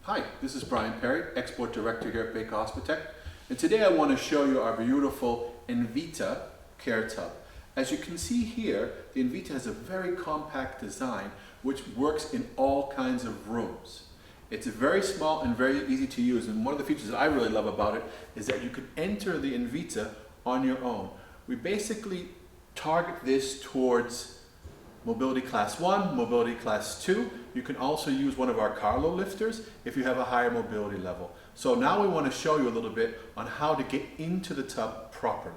Hi, this is Brian Perry, Export Director here at BEKA Connect, and today I want to show you our beautiful INVITA care tub. As you can see here, the INVITA has a very compact design which works in all kinds of rooms. It's very small and very easy to use, and one of the features that I really love about it is that you can enter the INVITA on your own. We basically target this towards Mobility Class 1, Mobility Class 2. You can also use one of our cargo lifters if you have a higher mobility level. So now we want to show you a little bit on how to get into the tub properly.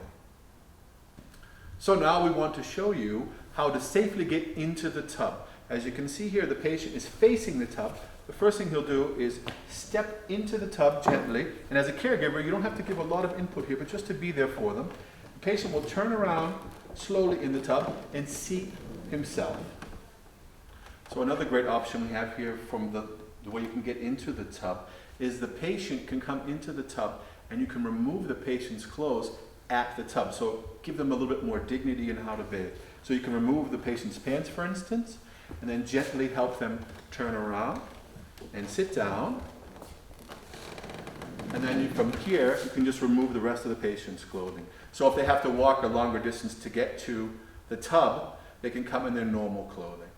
So now we want to show you how to safely get into the tub. As you can see here, the patient is facing the tub. The first thing he'll do is step into the tub gently, and as a caregiver, you don't have to give a lot of input here, but just to be there for them. The patient will turn around slowly in the tub and seat himself. So another great option we have here from the way you can get into the tub is the patient can come into the tub and you can remove the patient's clothes at the tub. So give them a little bit more dignity in how to bathe. So you can remove the patient's pants, for instance, and then gently help them turn around and sit down. And then from here, you can just remove the rest of the patient's clothing. So if they have to walk a longer distance to get to the tub, they can come in their normal clothing.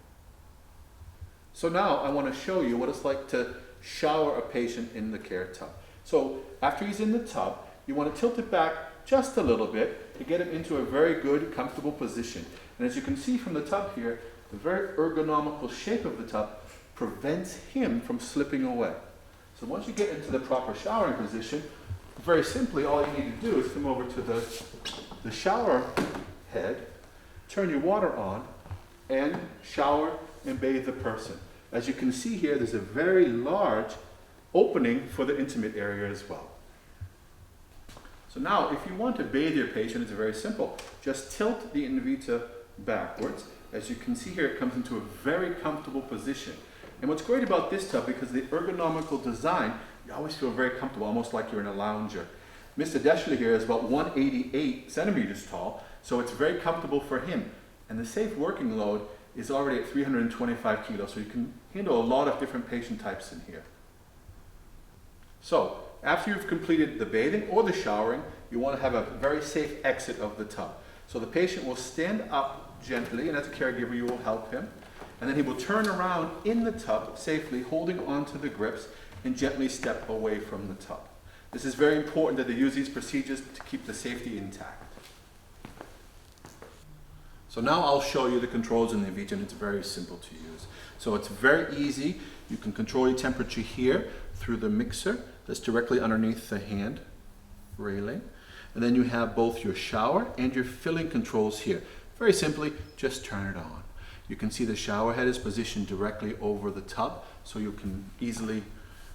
So now I want to show you what it's like to shower a patient in the care tub. So after he's in the tub, you want to tilt it back just a little bit to get him into a very good, comfortable position. And as you can see from the tub here, the very ergonomical shape of the tub prevents him from slipping away. So once you get into the proper showering position, very simply all you need to do is come over to the shower head, turn your water on, and shower and bathe the person. As you can see here, there's a very large opening for the intimate area as well. So now, if you want to bathe your patient, it's very simple. Just tilt the INVITA backwards. As you can see here, it comes into a very comfortable position. And what's great about this tub, because of the ergonomical design, you always feel very comfortable, almost like you're in a lounger. Mr. Deschler here is about 188 centimeters tall, so it's very comfortable for him. And the safe working load is already at 325 kilos, so you can handle a lot of different patient types in here. So, after you've completed the bathing or the showering, you want to have a very safe exit of the tub. So the patient will stand up gently, and as a caregiver you will help him. And then he will turn around in the tub safely, holding onto the grips, and gently step away from the tub. This is very important that they use these procedures to keep the safety intact. So now I'll show you the controls in the INVITA, and it's very simple to use. So it's very easy. You can control your temperature here through the mixer that's directly underneath the hand railing. And then you have both your shower and your filling controls here. Very simply, just turn it on. You can see the shower head is positioned directly over the tub, so you can easily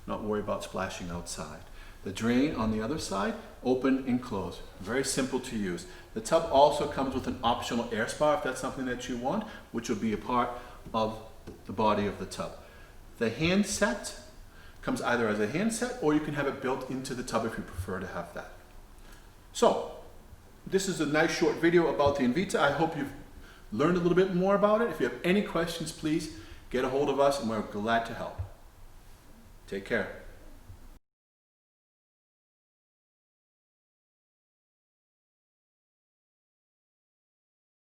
not worry about splashing outside. The drain on the other side, open and close. Very simple to use. The tub also comes with an optional air spa if that's something that you want, which will be a part of the body of the tub. The handset comes either as a handset or you can have it built into the tub if you prefer to have that. So, this is a nice short video about the INVITA. I hope you've learned a little bit more about it. If you have any questions, please get a hold of us and we're glad to help. Take care.